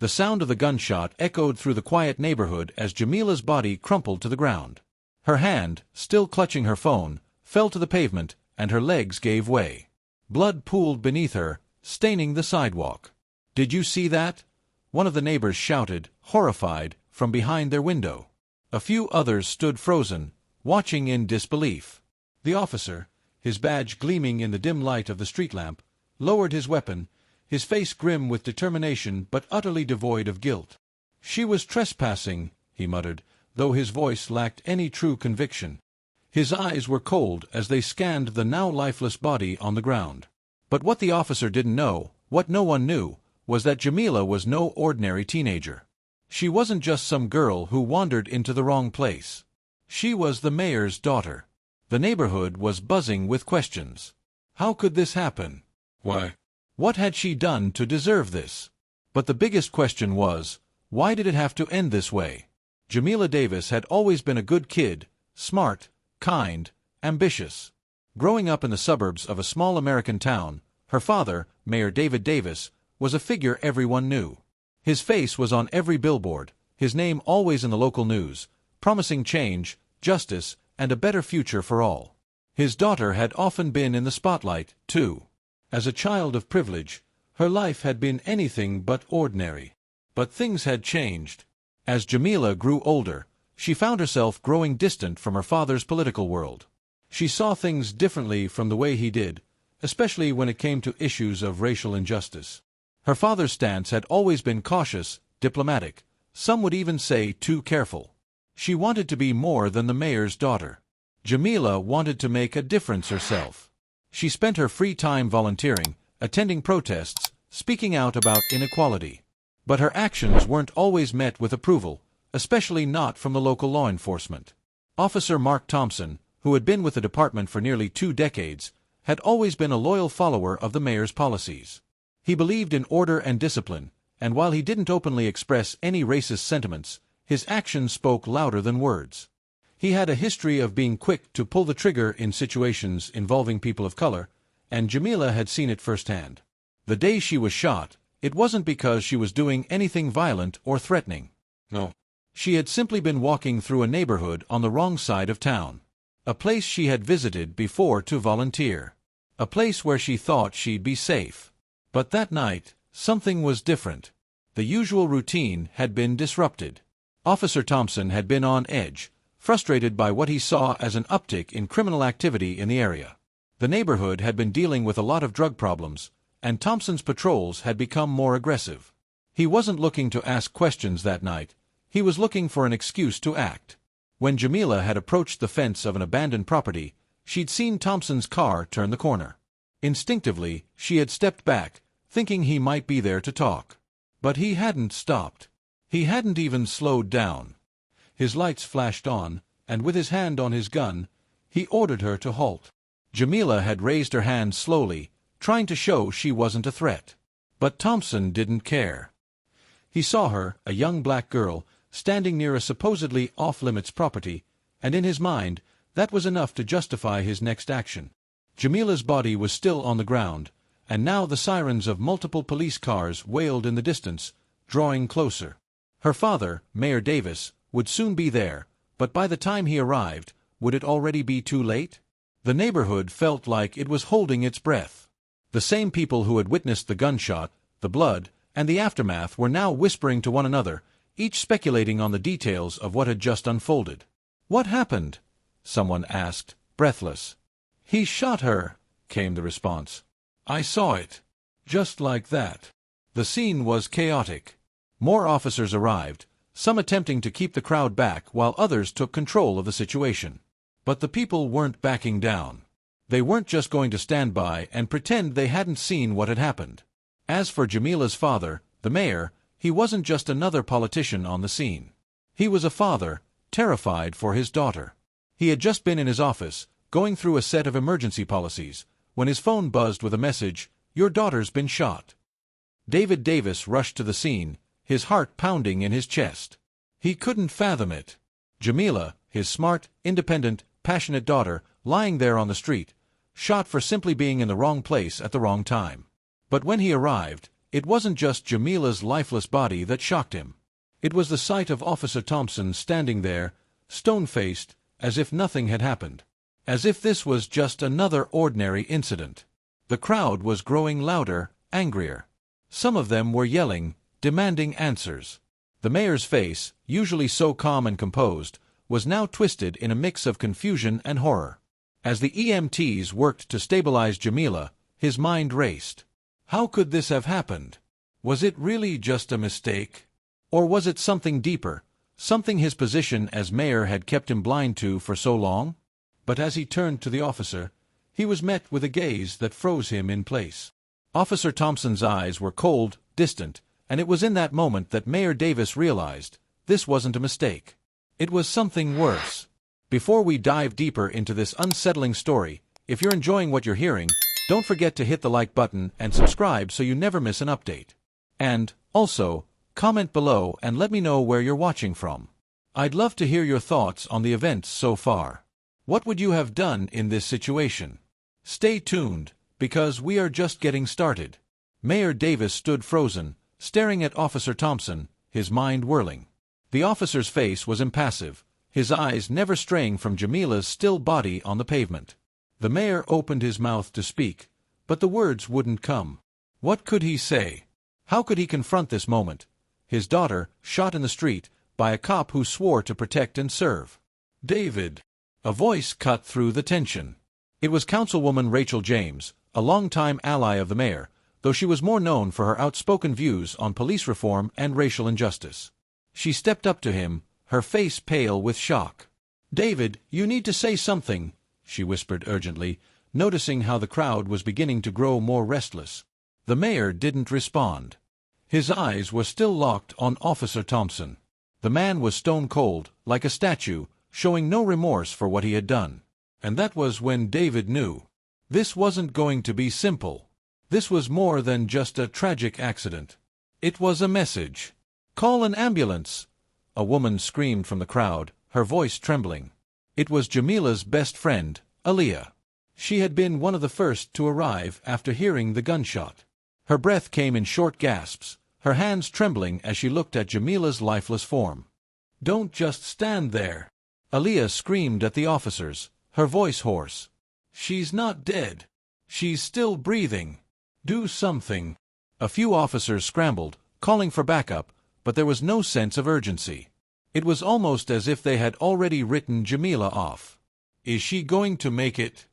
The sound of the gunshot echoed through the quiet neighborhood as Jamila's body crumpled to the ground. Her hand, still clutching her phone, fell to the pavement, and her legs gave way. Blood pooled beneath her, staining the sidewalk. "Did you see that?" one of the neighbors shouted, horrified, from behind their window. A few others stood frozen, watching in disbelief. The officer, his badge gleaming in the dim light of the street lamp, lowered his weapon, his face grim with determination but utterly devoid of guilt. "She was trespassing," he muttered, though his voice lacked any true conviction. His eyes were cold as they scanned the now lifeless body on the ground. But what the officer didn't know, what no one knew, was that Jamila was no ordinary teenager. She wasn't just some girl who wandered into the wrong place. She was the mayor's daughter. The neighborhood was buzzing with questions. How could this happen? Why? What had she done to deserve this? But the biggest question was, why did it have to end this way? Jamila Davis had always been a good kid, smart, kind, ambitious. Growing up in the suburbs of a small American town, her father, Mayor David Davis, was a figure everyone knew. His face was on every billboard, his name always in the local news, promising change, justice, and a better future for all. His daughter had often been in the spotlight, too. As a child of privilege, her life had been anything but ordinary. But things had changed. As Jamila grew older, she found herself growing distant from her father's political world. She saw things differently from the way he did, especially when it came to issues of racial injustice. Her father's stance had always been cautious, diplomatic, some would even say too careful. She wanted to be more than the mayor's daughter. Jamila wanted to make a difference herself. She spent her free time volunteering, attending protests, speaking out about inequality. But her actions weren't always met with approval, especially not from the local law enforcement. Officer Mark Thompson, who had been with the department for nearly 2 decades, had always been a loyal follower of the mayor's policies. He believed in order and discipline, and while he didn't openly express any racist sentiments, his actions spoke louder than words. He had a history of being quick to pull the trigger in situations involving people of color, and Jamila had seen it firsthand. The day she was shot, it wasn't because she was doing anything violent or threatening. No. She had simply been walking through a neighborhood on the wrong side of town. A place she had visited before to volunteer. A place where she thought she'd be safe. But that night, something was different. The usual routine had been disrupted. Officer Thompson had been on edge, frustrated by what he saw as an uptick in criminal activity in the area. The neighborhood had been dealing with a lot of drug problems, and Thompson's patrols had become more aggressive. He wasn't looking to ask questions that night. He was looking for an excuse to act. When Jamila had approached the fence of an abandoned property, she'd seen Thompson's car turn the corner. Instinctively, she had stepped back, thinking he might be there to talk. But he hadn't stopped. He hadn't even slowed down. His lights flashed on, and with his hand on his gun, he ordered her to halt. Jamila had raised her hand slowly, trying to show she wasn't a threat. But Thompson didn't care. He saw her, a young black girl, standing near a supposedly off-limits property, and in his mind, that was enough to justify his next action. Jamila's body was still on the ground, and now the sirens of multiple police cars wailed in the distance, drawing closer. Her father, Mayor Davis, would soon be there, but by the time he arrived, would it already be too late? The neighborhood felt like it was holding its breath. The same people who had witnessed the gunshot, the blood, and the aftermath were now whispering to one another, each speculating on the details of what had just unfolded. "What happened?" someone asked, breathless. "He shot her," came the response. "I saw it. Just like that." The scene was chaotic. More officers arrived, some attempting to keep the crowd back while others took control of the situation. But the people weren't backing down. They weren't just going to stand by and pretend they hadn't seen what had happened. As for Jamila's father, the mayor, he wasn't just another politician on the scene. He was a father, terrified for his daughter. He had just been in his office, going through a set of emergency policies, when his phone buzzed with a message, "Your daughter's been shot." David Davis rushed to the scene, his heart pounding in his chest. He couldn't fathom it. Jamila, his smart, independent, passionate daughter, lying there on the street, shot for simply being in the wrong place at the wrong time. But when he arrived, It wasn't just Jamila's lifeless body that shocked him. It was the sight of Officer Thompson standing there, stone-faced, as if nothing had happened. As if this was just another ordinary incident. The crowd was growing louder, angrier. Some of them were yelling, demanding answers. The mayor's face, usually so calm and composed, was now twisted in a mix of confusion and horror. As the EMTs worked to stabilize Jamila, his mind raced. How could this have happened? Was it really just a mistake? Or was it something deeper, something his position as mayor had kept him blind to for so long? But as he turned to the officer, he was met with a gaze that froze him in place. Officer Thompson's eyes were cold, distant, and it was in that moment that Mayor Davis realized this wasn't a mistake. It was something worse. Before we dive deeper into this unsettling story, if you're enjoying what you're hearing, don't forget to hit the like button and subscribe so you never miss an update. And, also, comment below and let me know where you're watching from. I'd love to hear your thoughts on the events so far. What would you have done in this situation? Stay tuned, because we are just getting started. Mayor Davis stood frozen, staring at Officer Thompson, his mind whirling. The officer's face was impassive, his eyes never straying from Jamila's still body on the pavement. The mayor opened his mouth to speak, but the words wouldn't come. What could he say? How could he confront this moment? His daughter, shot in the street, by a cop who swore to protect and serve. David. A voice cut through the tension. It was Councilwoman Rachel James, a longtime ally of the mayor, though she was more known for her outspoken views on police reform and racial injustice. She stepped up to him, her face pale with shock. "David, you need to say something," she whispered urgently, noticing how the crowd was beginning to grow more restless. The mayor didn't respond. His eyes were still locked on Officer Thompson. The man was stone cold, like a statue, showing no remorse for what he had done. And that was when David knew. This wasn't going to be simple. This was more than just a tragic accident. It was a message. "Call an ambulance!" A woman screamed from the crowd, her voice trembling. It was Jamila's best friend, Aaliyah. She had been one of the first to arrive after hearing the gunshot. Her breath came in short gasps, her hands trembling as she looked at Jamila's lifeless form. "Don't just stand there!" Aaliyah screamed at the officers, her voice hoarse. "She's not dead. She's still breathing. Do something." A few officers scrambled, calling for backup, but there was no sense of urgency. It was almost as if they had already written Jamila off. "Is she going to make it?"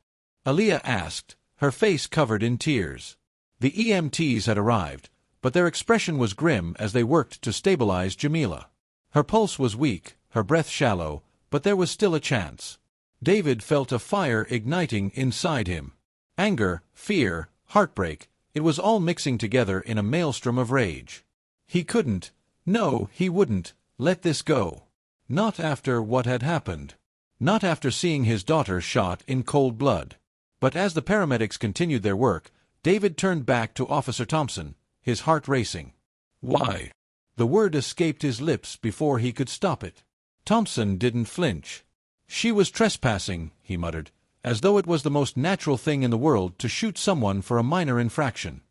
Aaliyah asked, her face covered in tears. The EMTs had arrived, but their expression was grim as they worked to stabilize Jamila. Her pulse was weak, her breath shallow, but there was still a chance. David felt a fire igniting inside him. Anger, fear, heartbreak, it was all mixing together in a maelstrom of rage. He couldn't, no, he wouldn't, let this go. Not after what had happened. Not after seeing his daughter shot in cold blood. But as the paramedics continued their work, David turned back to Officer Thompson, his heart racing. "Why?" The word escaped his lips before he could stop it. Thompson didn't flinch. "She was trespassing," he muttered, as though it was the most natural thing in the world to shoot someone for a minor infraction.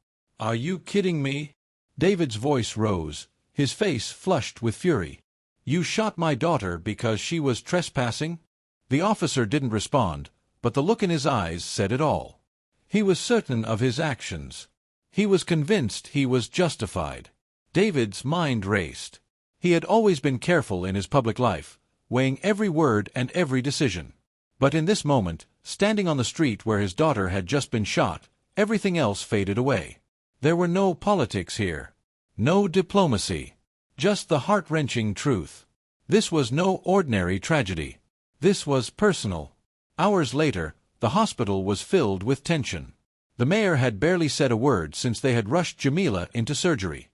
"Are you kidding me?" David's voice rose, his face flushed with fury. "You shot my daughter because she was trespassing?" The officer didn't respond, but the look in his eyes said it all. He was certain of his actions. He was convinced he was justified. David's mind raced. He had always been careful in his public life, weighing every word and every decision. But in this moment, standing on the street where his daughter had just been shot, everything else faded away. There were no politics here. No diplomacy. Just the heart-wrenching truth. This was no ordinary tragedy. This was personal. Hours later, the hospital was filled with tension. The mayor had barely said a word since they had rushed Jamila into surgery.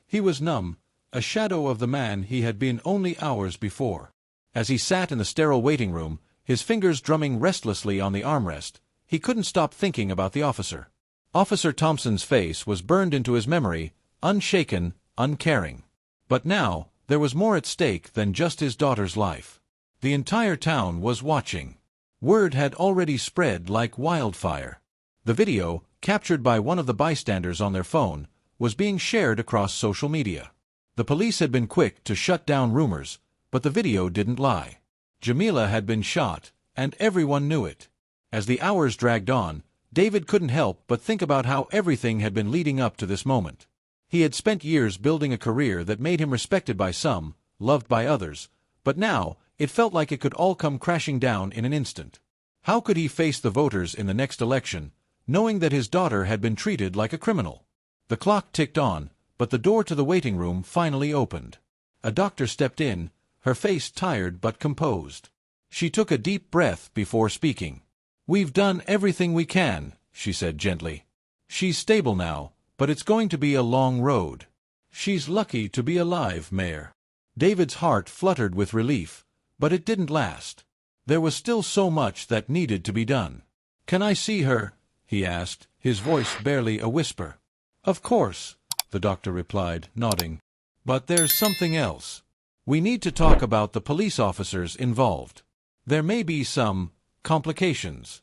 He was numb, a shadow of the man he had been only hours before. As he sat in the sterile waiting room, his fingers drumming restlessly on the armrest, he couldn't stop thinking about the officer. Officer Thompson's face was burned into his memory, unshaken, uncaring. But now, there was more at stake than just his daughter's life. The entire town was watching. Word had already spread like wildfire. The video, captured by one of the bystanders on their phone, was being shared across social media. The police had been quick to shut down rumors, but the video didn't lie. Jamila had been shot, and everyone knew it. As the hours dragged on, David couldn't help but think about how everything had been leading up to this moment. He had spent years building a career that made him respected by some, loved by others, but now, it felt like it could all come crashing down in an instant. How could he face the voters in the next election, knowing that his daughter had been treated like a criminal? The clock ticked on, but the door to the waiting room finally opened. A doctor stepped in, her face tired but composed. She took a deep breath before speaking. "We've done everything we can," she said gently. "She's stable now, but it's going to be a long road." "She's lucky to be alive, Mayor." David's heart fluttered with relief, but it didn't last. There was still so much that needed to be done. "Can I see her?" he asked, his voice barely a whisper. "Of course," the doctor replied, nodding. "But there's something else. We need to talk about the police officers involved. There may be some complications."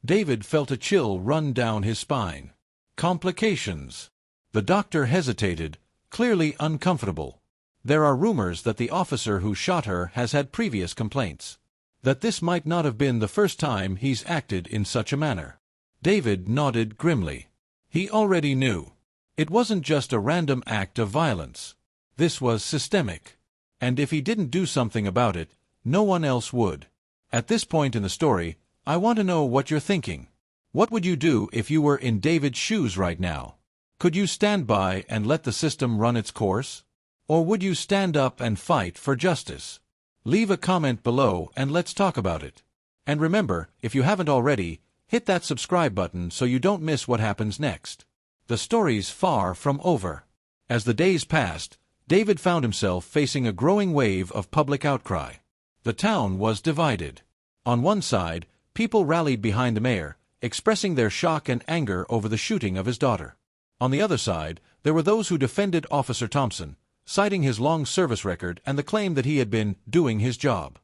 David felt a chill run down his spine. Complications. The doctor hesitated, clearly uncomfortable. "There are rumors that the officer who shot her has had previous complaints. That this might not have been the first time he's acted in such a manner." David nodded grimly. He already knew. It wasn't just a random act of violence. This was systemic. And if he didn't do something about it, no one else would. At this point in the story, I want to know what you're thinking. What would you do if you were in David's shoes right now? Could you stand by and let the system run its course? Or would you stand up and fight for justice? Leave a comment below and let's talk about it. And remember, if you haven't already, hit that subscribe button so you don't miss what happens next. The story's far from over. As the days passed, David found himself facing a growing wave of public outcry. The town was divided. On one side, people rallied behind the mayor, expressing their shock and anger over the shooting of his daughter. On the other side, there were those who defended Officer Thompson, citing his long service record and the claim that he had been doing his job.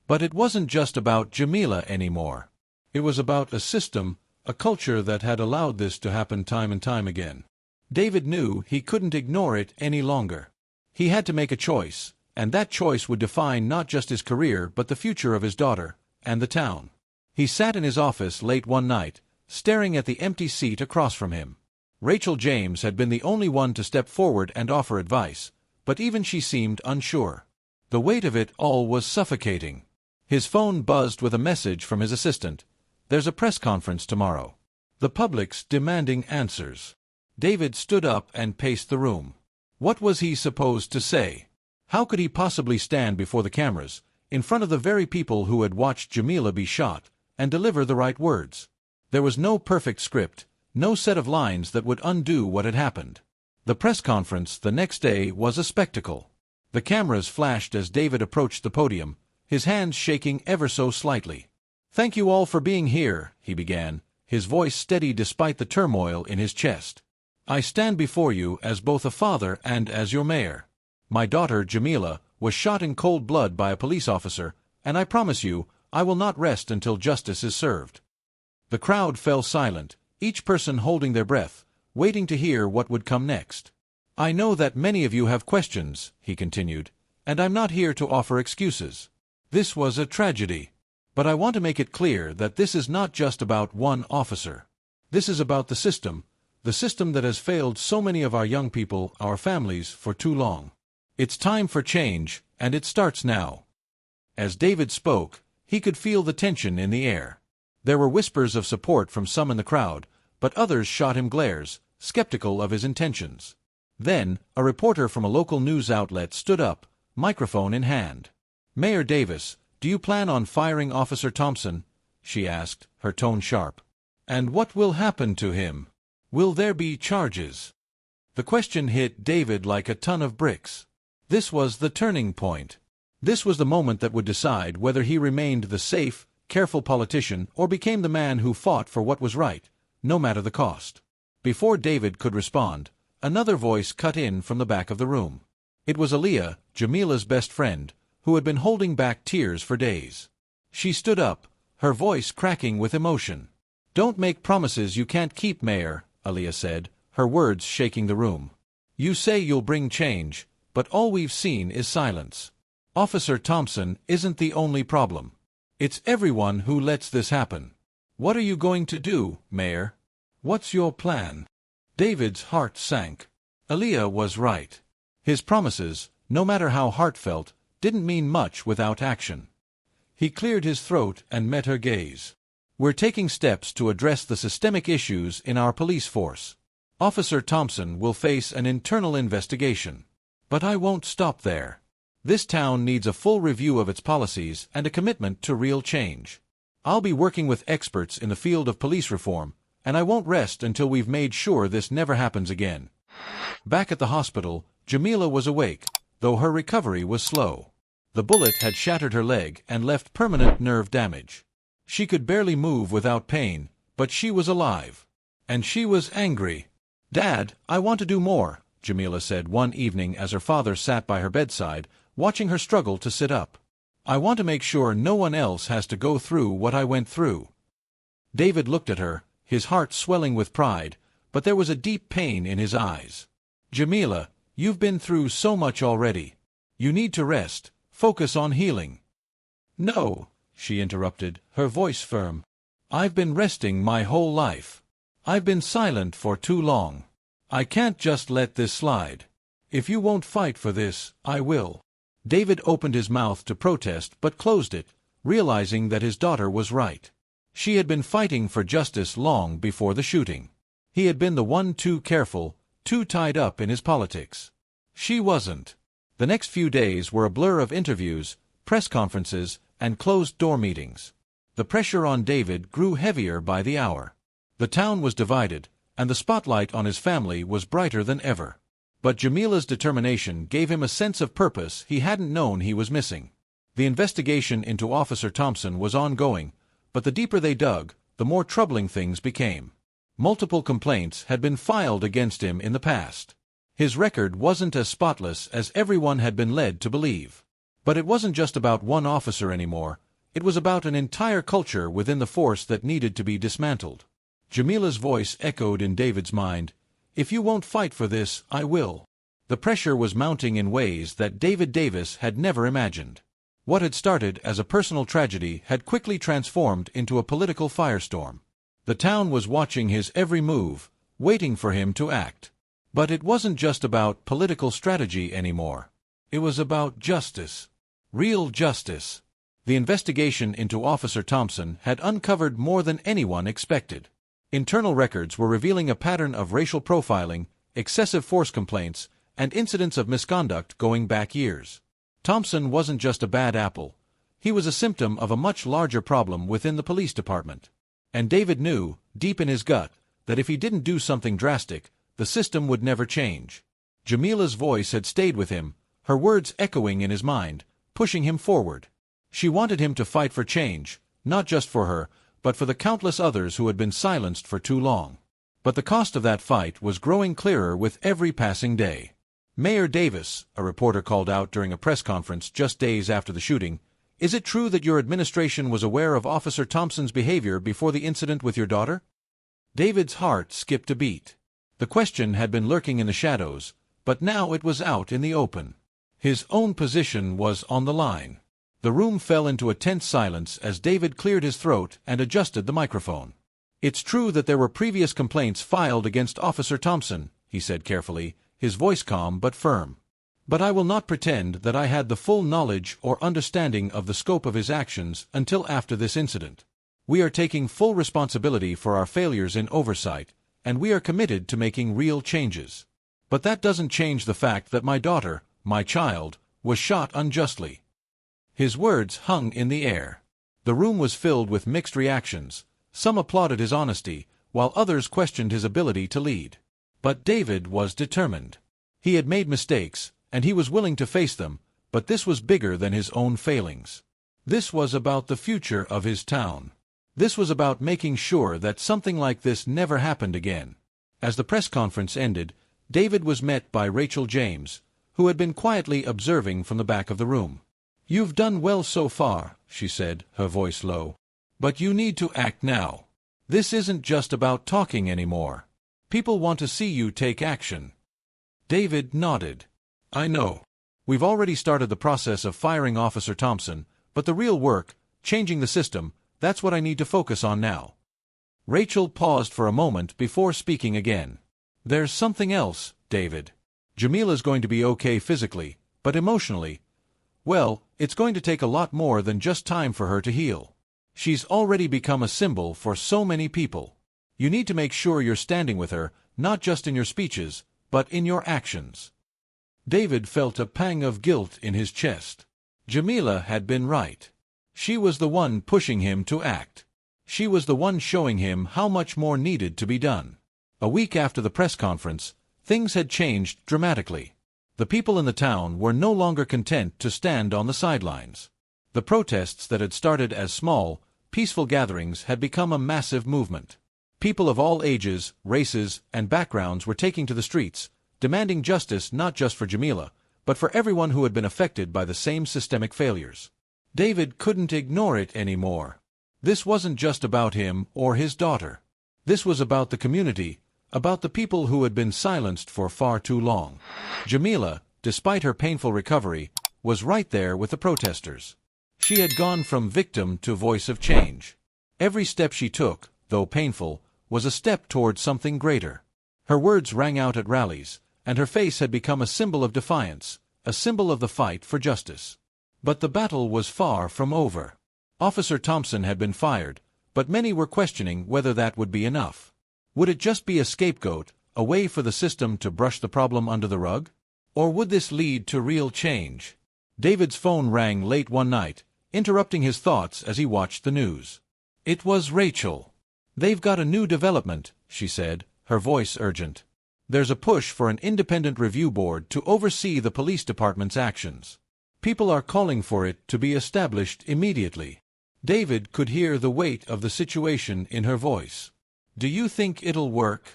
But it wasn't just about Jamila anymore. It was about a system, a culture that had allowed this to happen time and time again. David knew he couldn't ignore it any longer. He had to make a choice, and that choice would define not just his career but the future of his daughter and the town. He sat in his office late one night, staring at the empty seat across from him. Rachel James had been the only one to step forward and offer advice, but even she seemed unsure. The weight of it all was suffocating. His phone buzzed with a message from his assistant. "There's a press conference tomorrow. The public's demanding answers." David stood up and paced the room. What was he supposed to say? How could he possibly stand before the cameras, in front of the very people who had watched Jamila be shot, and deliver the right words? There was no perfect script, no set of lines that would undo what had happened. The press conference the next day was a spectacle. The cameras flashed as David approached the podium, his hands shaking ever so slightly. "Thank you all for being here," he began, his voice steady despite the turmoil in his chest. "I stand before you as both a father and as your mayor. My daughter, Jamila, was shot in cold blood by a police officer, and I promise you, I will not rest until justice is served." The crowd fell silent, each person holding their breath, waiting to hear what would come next. "I know that many of you have questions," he continued, "and I'm not here to offer excuses. This was a tragedy. But I want to make it clear that this is not just about one officer. This is about the system that has failed so many of our young people, our families, for too long. It's time for change, and it starts now." As David spoke, he could feel the tension in the air. There were whispers of support from some in the crowd, but others shot him glares, skeptical of his intentions. Then, a reporter from a local news outlet stood up, microphone in hand. "Mayor Davis, do you plan on firing Officer Thompson?" she asked, her tone sharp. "And what will happen to him? Will there be charges?" The question hit David like a ton of bricks. This was the turning point. This was the moment that would decide whether he remained the safe, careful politician or became the man who fought for what was right, no matter the cost. Before David could respond, another voice cut in from the back of the room. It was Aaliyah, Jamila's best friend, who had been holding back tears for days. She stood up, her voice cracking with emotion. "Don't make promises you can't keep, Mayor," Aaliyah said, her words shaking the room. "You say you'll bring change, but all we've seen is silence. Officer Thompson isn't the only problem. It's everyone who lets this happen. What are you going to do, Mayor? What's your plan?" David's heart sank. Aaliyah was right. His promises, no matter how heartfelt, didn't mean much without action. He cleared his throat and met her gaze. "We're taking steps to address the systemic issues in our police force. Officer Thompson will face an internal investigation. But I won't stop there. This town needs a full review of its policies and a commitment to real change. I'll be working with experts in the field of police reform, and I won't rest until we've made sure this never happens again." Back at the hospital, Jamila was awake, though her recovery was slow. The bullet had shattered her leg and left permanent nerve damage. She could barely move without pain, but she was alive. And she was angry. "Dad, I want to do more," Jamila said one evening as her father sat by her bedside, watching her struggle to sit up. "I want to make sure no one else has to go through what I went through." David looked at her, his heart swelling with pride, but there was a deep pain in his eyes. "Jamila, you've been through so much already. You need to rest, focus on healing." "No," she interrupted, her voice firm. "I've been resting my whole life. I've been silent for too long. I can't just let this slide. If you won't fight for this, I will." David opened his mouth to protest but closed it, realizing that his daughter was right. She had been fighting for justice long before the shooting. He had been the one too careful, too tied up in his politics. She wasn't. The next few days were a blur of interviews, press conferences, and closed-door meetings. The pressure on David grew heavier by the hour. The town was divided, and the spotlight on his family was brighter than ever. But Jamila's determination gave him a sense of purpose he hadn't known he was missing. The investigation into Officer Thompson was ongoing, but the deeper they dug, the more troubling things became. Multiple complaints had been filed against him in the past. His record wasn't as spotless as everyone had been led to believe. But it wasn't just about one officer anymore. It was about an entire culture within the force that needed to be dismantled. Jamila's voice echoed in David's mind. "If you won't fight for this, I will." The pressure was mounting in ways that David Davis had never imagined. What had started as a personal tragedy had quickly transformed into a political firestorm. The town was watching his every move, waiting for him to act. But it wasn't just about political strategy anymore. It was about justice. Real justice. The investigation into Officer Thompson had uncovered more than anyone expected. Internal records were revealing a pattern of racial profiling, excessive force complaints, and incidents of misconduct going back years. Thompson wasn't just a bad apple. He was a symptom of a much larger problem within the police department. And David knew, deep in his gut, that if he didn't do something drastic, the system would never change. Jamila's voice had stayed with him, her words echoing in his mind, pushing him forward. She wanted him to fight for change, not just for her, but for the countless others who had been silenced for too long. But the cost of that fight was growing clearer with every passing day. "Mayor Davis," a reporter called out during a press conference just days after the shooting, "is it true that your administration was aware of Officer Thompson's behavior before the incident with your daughter?" David's heart skipped a beat. The question had been lurking in the shadows, but now it was out in the open. His own position was on the line. The room fell into a tense silence as David cleared his throat and adjusted the microphone. "It's true that there were previous complaints filed against Officer Thompson," he said carefully, his voice calm but firm. "But I will not pretend that I had the full knowledge or understanding of the scope of his actions until after this incident. We are taking full responsibility for our failures in oversight, and we are committed to making real changes. But that doesn't change the fact that my daughter, my child, was shot unjustly." His words hung in the air. The room was filled with mixed reactions. Some applauded his honesty, while others questioned his ability to lead. But David was determined. He had made mistakes, and he was willing to face them, but this was bigger than his own failings. This was about the future of his town. This was about making sure that something like this never happened again. As the press conference ended, David was met by Rachel James, who had been quietly observing from the back of the room. "You've done well so far," she said, her voice low. "But you need to act now. This isn't just about talking anymore. People want to see you take action. David nodded. I know. We've already started the process of firing Officer Thompson, but the real work, changing the system, that's what I need to focus on now. Rachel paused for a moment before speaking again. There's something else, David. Jamila's going to be okay physically, but emotionally, well, it's going to take a lot more than just time for her to heal. She's already become a symbol for so many people. You need to make sure you're standing with her, not just in your speeches, but in your actions. David felt a pang of guilt in his chest. Jamila had been right. She was the one pushing him to act. She was the one showing him how much more needed to be done. A week after the press conference, things had changed dramatically. The people in the town were no longer content to stand on the sidelines. The protests that had started as small, peaceful gatherings had become a massive movement. People of all ages, races, and backgrounds were taking to the streets, demanding justice not just for Jamila, but for everyone who had been affected by the same systemic failures. David couldn't ignore it anymore. This wasn't just about him or his daughter. This was about the community, about the people who had been silenced for far too long. Jamila, despite her painful recovery, was right there with the protesters. She had gone from victim to voice of change. Every step she took, though painful, was a step toward something greater. Her words rang out at rallies, and her face had become a symbol of defiance, a symbol of the fight for justice. But the battle was far from over. Officer Thompson had been fired, but many were questioning whether that would be enough. Would it just be a scapegoat, a way for the system to brush the problem under the rug? Or would this lead to real change? David's phone rang late one night, interrupting his thoughts as he watched the news. It was Rachel. They've got a new development, she said, her voice urgent. There's a push for an independent review board to oversee the police department's actions. People are calling for it to be established immediately. David could hear the weight of the situation in her voice. Do you think it'll work?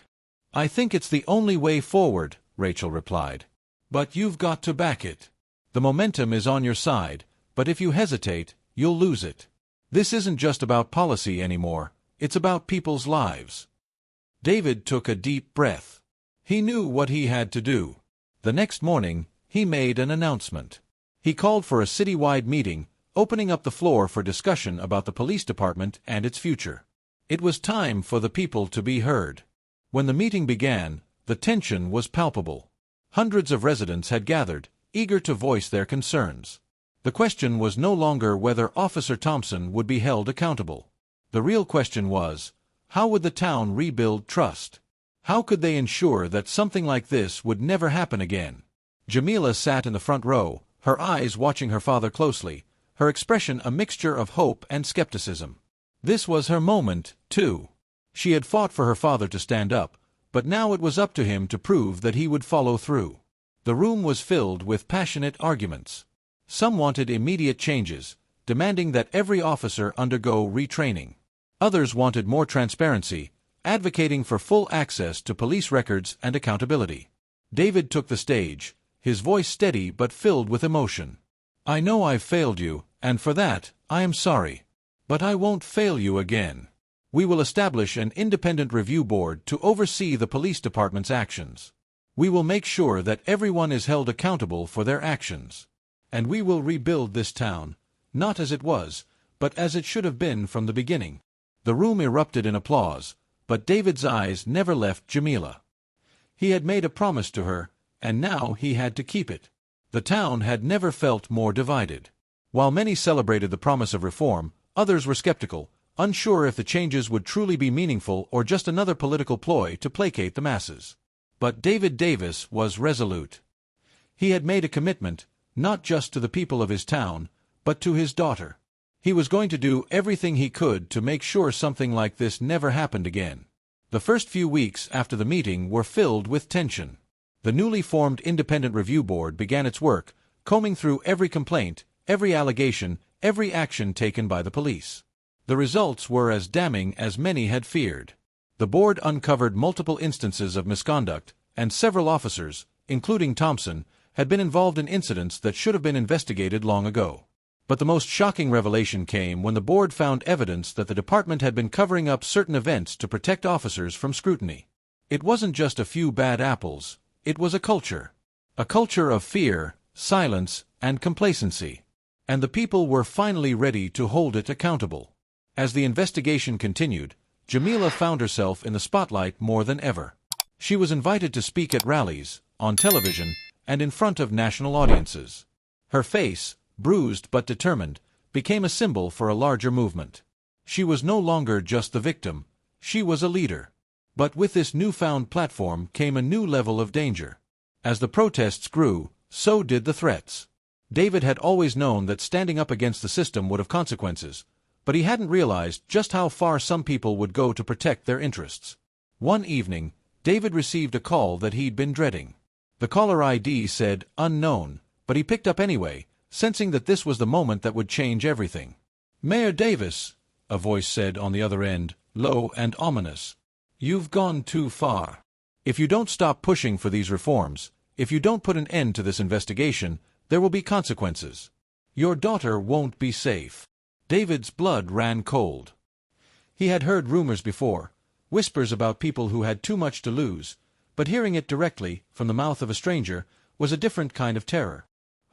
I think it's the only way forward, Rachel replied. But you've got to back it. The momentum is on your side, but if you hesitate, you'll lose it. This isn't just about policy anymore, it's about people's lives. David took a deep breath. He knew what he had to do. The next morning, he made an announcement. He called for a citywide meeting, opening up the floor for discussion about the police department and its future. It was time for the people to be heard. When the meeting began, the tension was palpable. Hundreds of residents had gathered, eager to voice their concerns. The question was no longer whether Officer Thompson would be held accountable. The real question was, how would the town rebuild trust? How could they ensure that something like this would never happen again? Jamila sat in the front row, her eyes watching her father closely, her expression a mixture of hope and skepticism. This was her moment, too. She had fought for her father to stand up, but now it was up to him to prove that he would follow through. The room was filled with passionate arguments. Some wanted immediate changes, demanding that every officer undergo retraining. Others wanted more transparency, advocating for full access to police records and accountability. David took the stage, his voice steady but filled with emotion. I know I've failed you, and for that, I am sorry. But I won't fail you again. We will establish an independent review board to oversee the police department's actions. We will make sure that everyone is held accountable for their actions. And we will rebuild this town, not as it was, but as it should have been from the beginning. The room erupted in applause, but David's eyes never left Jamila. He had made a promise to her, and now he had to keep it. The town had never felt more divided. While many celebrated the promise of reform, others were skeptical, unsure if the changes would truly be meaningful or just another political ploy to placate the masses. But David Davis was resolute. He had made a commitment, not just to the people of his town, but to his daughter. He was going to do everything he could to make sure something like this never happened again. The first few weeks after the meeting were filled with tension. The newly formed independent review board began its work, combing through every complaint, every allegation, every action taken by the police. The results were as damning as many had feared. The board uncovered multiple instances of misconduct, and several officers, including Thompson, had been involved in incidents that should have been investigated long ago. But the most shocking revelation came when the board found evidence that the department had been covering up certain events to protect officers from scrutiny. It wasn't just a few bad apples, it was a culture. A culture of fear, silence, and complacency. And the people were finally ready to hold it accountable. As the investigation continued, Jamila found herself in the spotlight more than ever. She was invited to speak at rallies, on television, and in front of national audiences. Her face, bruised but determined, became a symbol for a larger movement. She was no longer just the victim, she was a leader. But with this newfound platform came a new level of danger. As the protests grew, so did the threats. David had always known that standing up against the system would have consequences, but he hadn't realized just how far some people would go to protect their interests. One evening, David received a call that he'd been dreading. The caller ID said unknown, but he picked up anyway, sensing that this was the moment that would change everything. "Mayor Davis," a voice said on the other end, low and ominous. "You've gone too far. If you don't stop pushing for these reforms, if you don't put an end to this investigation, there will be consequences. Your daughter won't be safe." David's blood ran cold. He had heard rumors before, whispers about people who had too much to lose, but hearing it directly, from the mouth of a stranger, was a different kind of terror.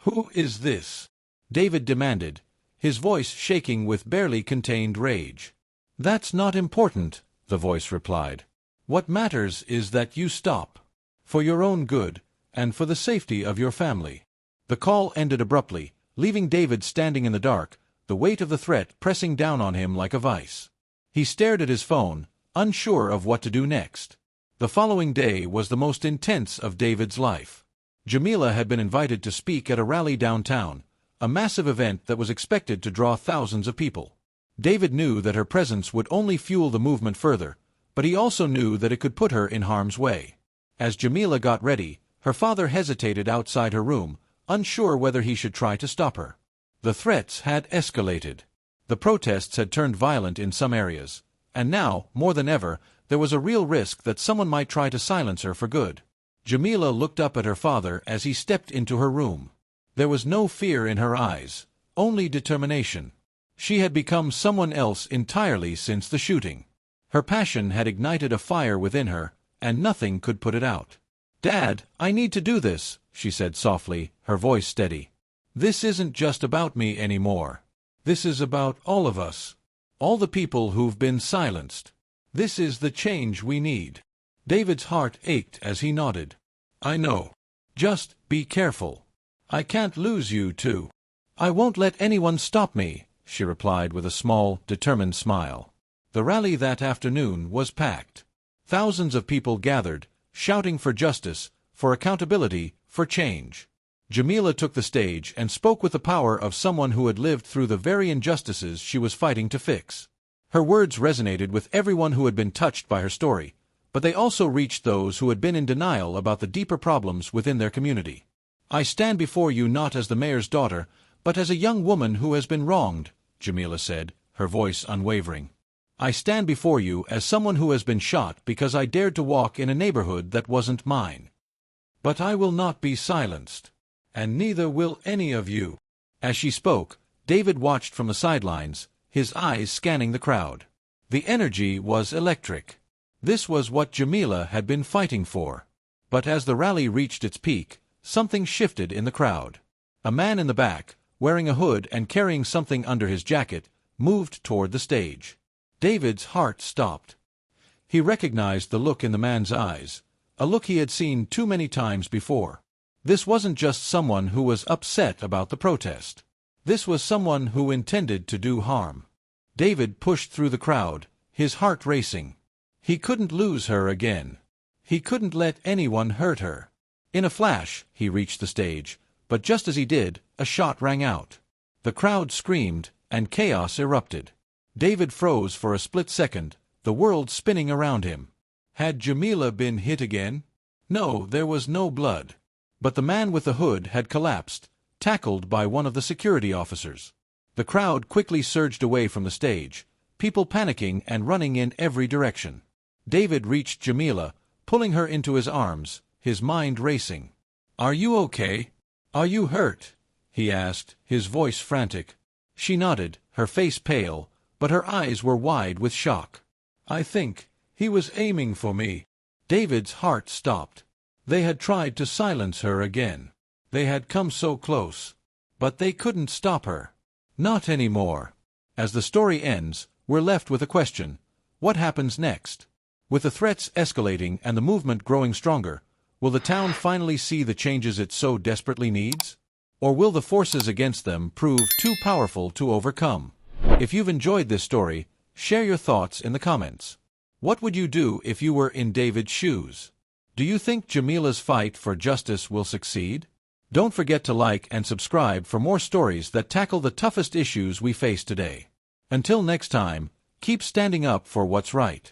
"Who is this?" David demanded, his voice shaking with barely contained rage. "That's not important," the voice replied. "What matters is that you stop. For your own good, and for the safety of your family." The call ended abruptly, leaving David standing in the dark, the weight of the threat pressing down on him like a vice. He stared at his phone, unsure of what to do next. The following day was the most intense of David's life. Jamila had been invited to speak at a rally downtown, a massive event that was expected to draw thousands of people. David knew that her presence would only fuel the movement further, but he also knew that it could put her in harm's way. As Jamila got ready, her father hesitated outside her room, unsure whether he should try to stop her. The threats had escalated. The protests had turned violent in some areas, and now, more than ever, there was a real risk that someone might try to silence her for good. Jamila looked up at her father as he stepped into her room. There was no fear in her eyes, only determination. She had become someone else entirely since the shooting. Her passion had ignited a fire within her, and nothing could put it out. "Dad, I need to do this," she said softly, her voice steady. "This isn't just about me anymore. This is about all of us. All the people who've been silenced. This is the change we need." David's heart ached as he nodded. "I know. Just be careful. I can't lose you too." "I won't let anyone stop me," she replied with a small, determined smile. The rally that afternoon was packed. Thousands of people gathered, shouting for justice, for accountability, for change. Jamila took the stage and spoke with the power of someone who had lived through the very injustices she was fighting to fix. Her words resonated with everyone who had been touched by her story, but they also reached those who had been in denial about the deeper problems within their community. "I stand before you not as the mayor's daughter, but as a young woman who has been wronged," Jamila said, her voice unwavering. "I stand before you as someone who has been shot because I dared to walk in a neighborhood that wasn't mine. But I will not be silenced. And neither will any of you." As she spoke, David watched from the sidelines, his eyes scanning the crowd. The energy was electric. This was what Jamila had been fighting for. But as the rally reached its peak, something shifted in the crowd. A man in the back, wearing a hood and carrying something under his jacket, moved toward the stage. David's heart stopped. He recognized the look in the man's eyes, a look he had seen too many times before. This wasn't just someone who was upset about the protest. This was someone who intended to do harm. David pushed through the crowd, his heart racing. He couldn't lose her again. He couldn't let anyone hurt her. In a flash, he reached the stage, but just as he did, a shot rang out. The crowd screamed, and chaos erupted. David froze for a split second, the world spinning around him. Had Jamila been hit again? No, there was no blood. But the man with the hood had collapsed, tackled by one of the security officers. The crowd quickly surged away from the stage, people panicking and running in every direction. David reached Jamila, pulling her into his arms, his mind racing. "Are you okay? Are you hurt?" he asked, his voice frantic. She nodded, her face pale, but her eyes were wide with shock. "I think he was aiming for me," David's heart stopped. They had tried to silence her again. They had come so close. But they couldn't stop her. Not anymore. As the story ends, we're left with a question. What happens next? With the threats escalating and the movement growing stronger, will the town finally see the changes it so desperately needs? Or will the forces against them prove too powerful to overcome? If you've enjoyed this story, share your thoughts in the comments. What would you do if you were in David's shoes? Do you think Jamila's fight for justice will succeed? Don't forget to like and subscribe for more stories that tackle the toughest issues we face today. Until next time, keep standing up for what's right.